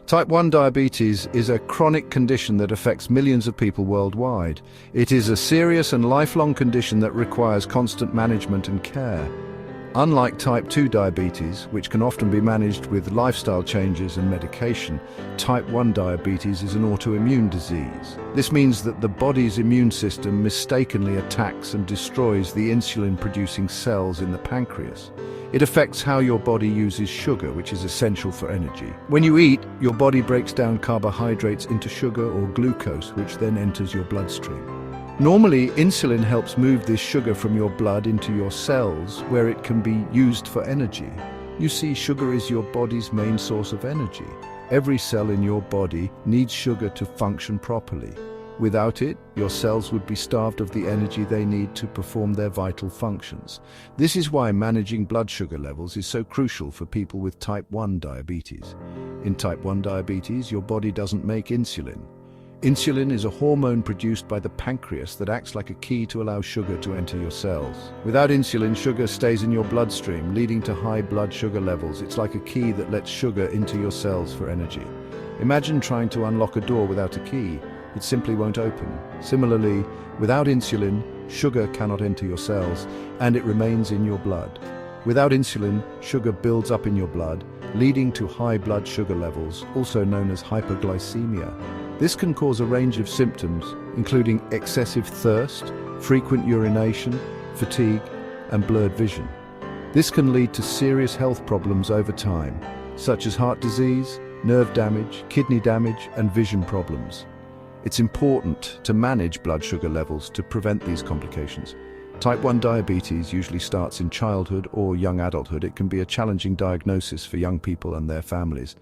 Type 1 diabetes is a chronic condition that affects millions of people worldwide. It is a serious and lifelong condition that requires constant management and care. Unlike type 2 diabetes, which can often be managed with lifestyle changes and medication, type 1 diabetes is an autoimmune disease. This means that the body's immune system mistakenly attacks and destroys the insulin-producing cells in the pancreas. It affects how your body uses sugar, which is essential for energy. When you eat, your body breaks down carbohydrates into sugar or glucose, which then enters your bloodstream. Normally, insulin helps move this sugar from your blood into your cells, where it can be used for energy. You see, sugar is your body's main source of energy. Every cell in your body needs sugar to function properly. Without it, your cells would be starved of the energy they need to perform their vital functions. This is why managing blood sugar levels is so crucial for people with type 1 diabetes. In type 1 diabetes, your body doesn't make insulin. Insulin is a hormone produced by the pancreas that acts like a key to allow sugar to enter your cells. Without insulin, sugar stays in your bloodstream, leading to high blood sugar levels. It's like a key that lets sugar into your cells for energy. Imagine trying to unlock a door without a key. It simply won't open. Similarly, without insulin, sugar cannot enter your cells, and it remains in your blood. Without insulin, sugar builds up in your blood, leading to high blood sugar levels, also known as hyperglycemia. This can cause a range of symptoms, including excessive thirst, frequent urination, fatigue, and blurred vision. This can lead to serious health problems over time, such as heart disease, nerve damage, kidney damage, and vision problems. It's important to manage blood sugar levels to prevent these complications. Type 1 diabetes usually starts in childhood or young adulthood. It can be a challenging diagnosis for young people and their families,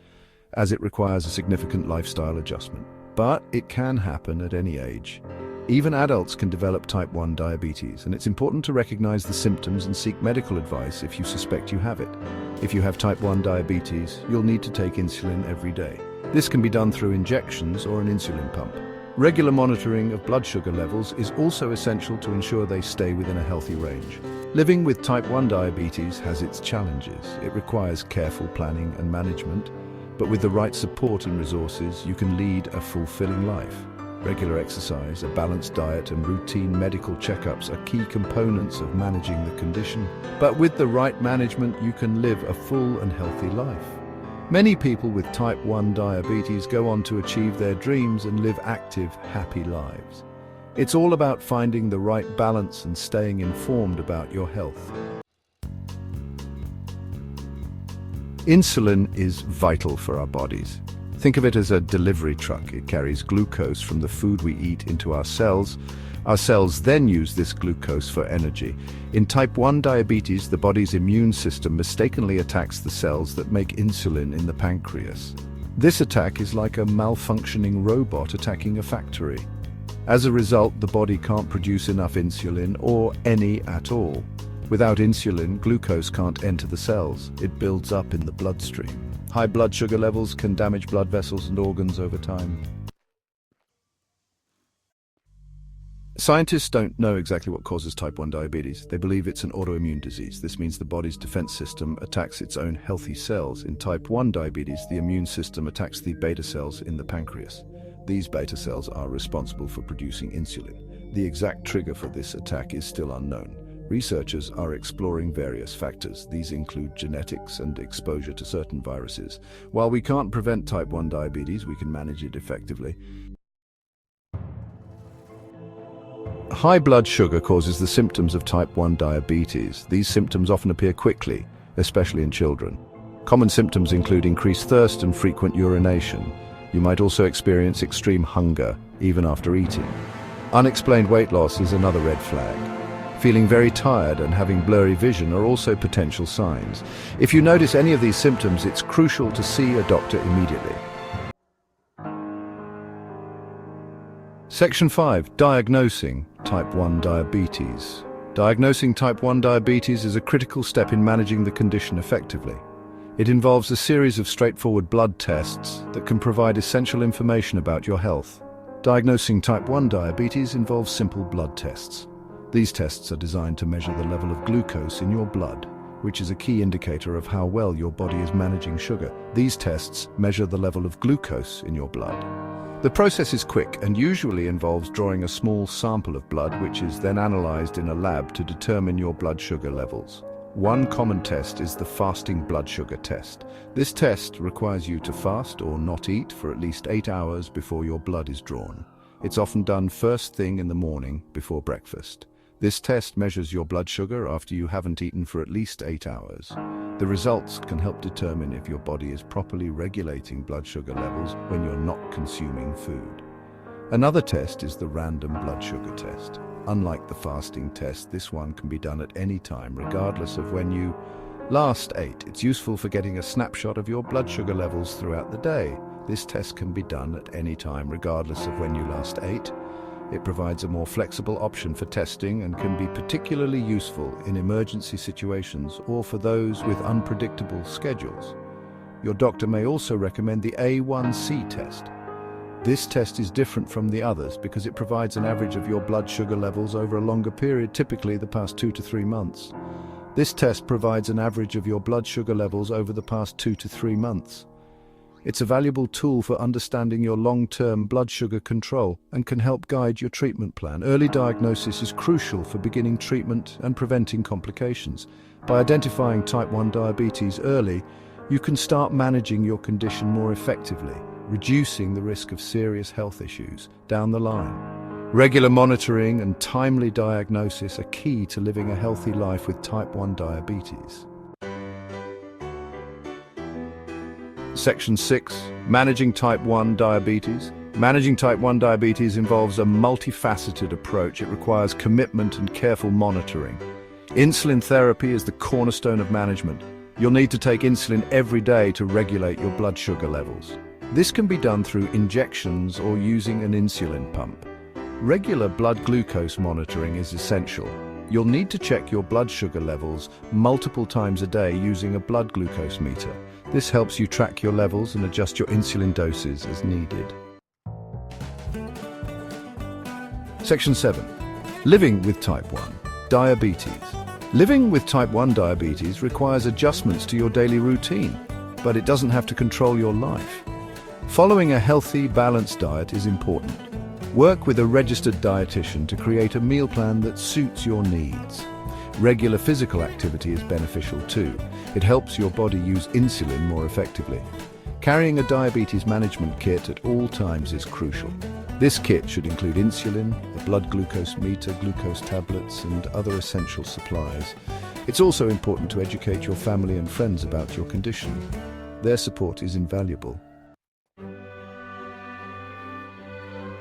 as it requires a significant lifestyle adjustment. But it can happen at any age. Even adults can develop type 1 diabetes, and it's important to recognize the symptoms and seek medical advice if you suspect you have it. If you have type 1 diabetes, you'll need to take insulin every day. This can be done through injections or an insulin pump. Regular monitoring of blood sugar levels is also essential to ensure they stay within a healthy range. Living with type 1 diabetes has its challenges. It requires careful planning and management, but with the right support and resources, you can lead a fulfilling life. Regular exercise, a balanced diet, and routine medical checkups are key components of managing the condition. But with the right management, you can live a full and healthy life. Many people with type 1 diabetes go on to achieve their dreams and live active, happy lives. It's all about finding the right balance and staying informed about your health. Insulin is vital for our bodies. Think of it as a delivery truck. It carries glucose from the food we eat into our cells. Our cells then use this glucose for energy. In type 1 diabetes, the body's immune system mistakenly attacks the cells that make insulin in the pancreas. This attack is like a malfunctioning robot attacking a factory. As a result, the body can't produce enough insulin, or any at all. Without insulin, glucose can't enter the cells. It builds up in the bloodstream. High blood sugar levels can damage blood vessels and organs over time. Scientists don't know exactly what causes type 1 diabetes. They believe it's an autoimmune disease. This means the body's defense system attacks its own healthy cells. In type 1 diabetes, the immune system attacks the beta cells in the pancreas. These beta cells are responsible for producing insulin. The exact trigger for this attack is still unknown. Researchers are exploring various factors. These include genetics and exposure to certain viruses. While we can't prevent type 1 diabetes, we can manage it effectively. High blood sugar causes the symptoms of type 1 diabetes. These symptoms often appear quickly, especially in children. Common symptoms include increased thirst and frequent urination. You might also experience extreme hunger, even after eating. Unexplained weight loss is another red flag. Feeling very tired and having blurry vision are also potential signs. If you notice any of these symptoms, it's crucial to see a doctor immediately. Section 5. Diagnosing type 1 diabetes. Diagnosing type 1 diabetes is a critical step in managing the condition effectively. It involves a series of straightforward blood tests that can provide essential information about your health. Diagnosing type 1 diabetes involves simple blood tests. These tests are designed to measure the level of glucose in your blood, which is a key indicator of how well your body is managing sugar. These tests measure the level of glucose in your blood. The process is quick and usually involves drawing a small sample of blood, which is then analyzed in a lab to determine your blood sugar levels. One common test is the fasting blood sugar test. This test requires you to fast or not eat for at least 8 hours before your blood is drawn. It's often done first thing in the morning before breakfast. This test measures your blood sugar after you haven't eaten for at least 8 hours. The results can help determine if your body is properly regulating blood sugar levels when you're not consuming food. Another test is the random blood sugar test. Unlike the fasting test, this one can be done at any time, regardless of when you last ate. It's useful for getting a snapshot of your blood sugar levels throughout the day. This test can be done at any time, regardless of when you last ate. It provides a more flexible option for testing and can be particularly useful in emergency situations or for those with unpredictable schedules. Your doctor may also recommend the A1C test. This test is different from the others because it provides an average of your blood sugar levels over a longer period, typically the past 2 to 3 months. This test provides an average of your blood sugar levels over the past 2 to 3 months. It's a valuable tool for understanding your long-term blood sugar control and can help guide your treatment plan. Early diagnosis is crucial for beginning treatment and preventing complications. By identifying type 1 diabetes early, you can start managing your condition more effectively, reducing the risk of serious health issues down the line. Regular monitoring and timely diagnosis are key to living a healthy life with type 1 diabetes. Section 6. Managing type 1 diabetes. Managing type 1 diabetes involves a multifaceted approach. It requires commitment and careful monitoring. Insulin therapy is the cornerstone of management. You'll need to take insulin every day to regulate your blood sugar levels. This can be done through injections or using an insulin pump. Regular blood glucose monitoring is essential. You'll need to check your blood sugar levels multiple times a day using a blood glucose meter. This helps you track your levels and adjust your insulin doses as needed. Section 7. Living with type 1 diabetes. Living with type 1 diabetes requires adjustments to your daily routine, but it doesn't have to control your life. Following a healthy, balanced diet is important. Work with a registered dietitian to create a meal plan that suits your needs. Regular physical activity is beneficial too. It helps your body use insulin more effectively. Carrying a diabetes management kit at all times is crucial. This kit should include insulin, a blood glucose meter, glucose tablets, and other essential supplies. It's also important to educate your family and friends about your condition. Their support is invaluable.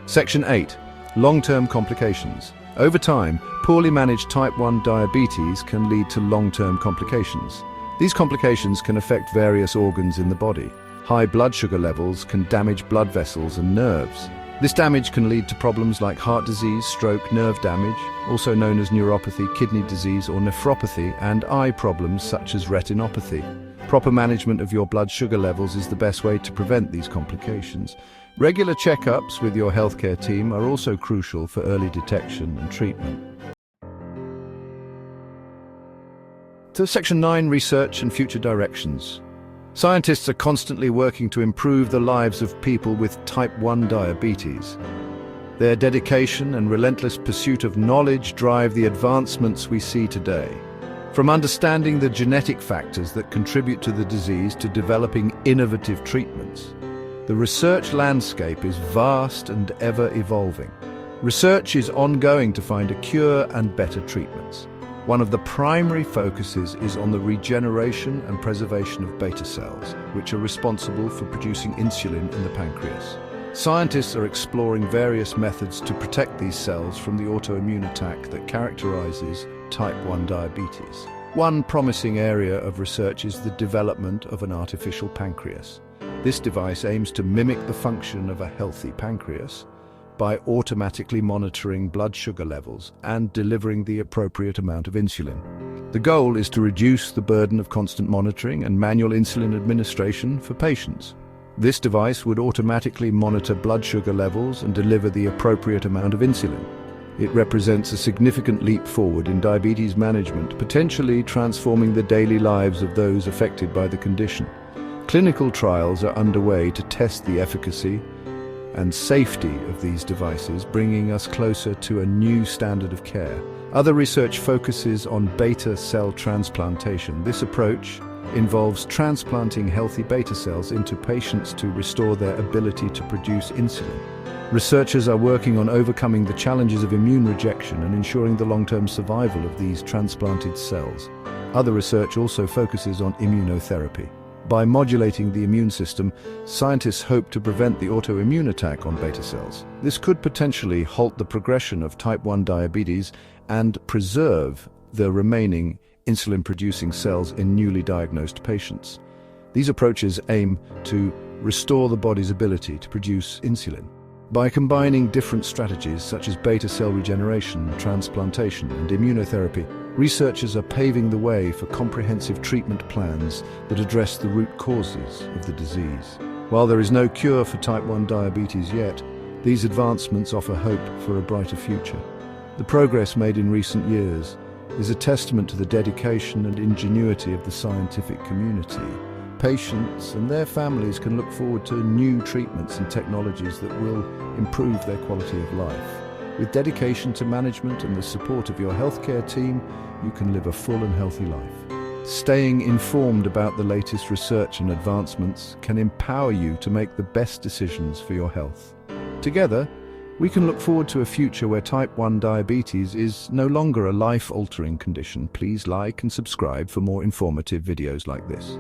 Section 8. Long-term complications. Over time, poorly managed type 1 diabetes can lead to long-term complications. These complications can affect various organs in the body. High blood sugar levels can damage blood vessels and nerves. This damage can lead to problems like heart disease, stroke, nerve damage, also known as neuropathy, kidney disease or nephropathy, and eye problems such as retinopathy. Proper management of your blood sugar levels is the best way to prevent these complications. Regular checkups with your healthcare team are also crucial for early detection and treatment. To Section 9, Research and Future Directions. Scientists are constantly working to improve the lives of people with type 1 diabetes. Their dedication and relentless pursuit of knowledge drive the advancements we see today. From understanding the genetic factors that contribute to the disease to developing innovative treatments, the research landscape is vast and ever-evolving. Research is ongoing to find a cure and better treatments. One of the primary focuses is on the regeneration and preservation of beta cells, which are responsible for producing insulin in the pancreas. Scientists are exploring various methods to protect these cells from the autoimmune attack that characterizes type 1 diabetes. One promising area of research is the development of an artificial pancreas. This device aims to mimic the function of a healthy pancreas by automatically monitoring blood sugar levels and delivering the appropriate amount of insulin. The goal is to reduce the burden of constant monitoring and manual insulin administration for patients. This device would automatically monitor blood sugar levels and deliver the appropriate amount of insulin. It represents a significant leap forward in diabetes management, potentially transforming the daily lives of those affected by the condition. Clinical trials are underway to test the efficacy and safety of these devices, bringing us closer to a new standard of care. Other research focuses on beta cell transplantation. This approach involves transplanting healthy beta cells into patients to restore their ability to produce insulin. Researchers are working on overcoming the challenges of immune rejection and ensuring the long-term survival of these transplanted cells. Other research also focuses on immunotherapy. By modulating the immune system, scientists hope to prevent the autoimmune attack on beta cells. This could potentially halt the progression of type 1 diabetes and preserve the remaining insulin-producing cells in newly diagnosed patients. These approaches aim to restore the body's ability to produce insulin. By combining different strategies such as beta cell regeneration, transplantation, and immunotherapy, researchers are paving the way for comprehensive treatment plans that address the root causes of the disease. While there is no cure for type 1 diabetes yet, these advancements offer hope for a brighter future. The progress made in recent years is a testament to the dedication and ingenuity of the scientific community. Patients and their families can look forward to new treatments and technologies that will improve their quality of life. With dedication to management and the support of your healthcare team, you can live a full and healthy life. Staying informed about the latest research and advancements can empower you to make the best decisions for your health. Together, we can look forward to a future where type 1 diabetes is no longer a life-altering condition. Please like and subscribe for more informative videos like this.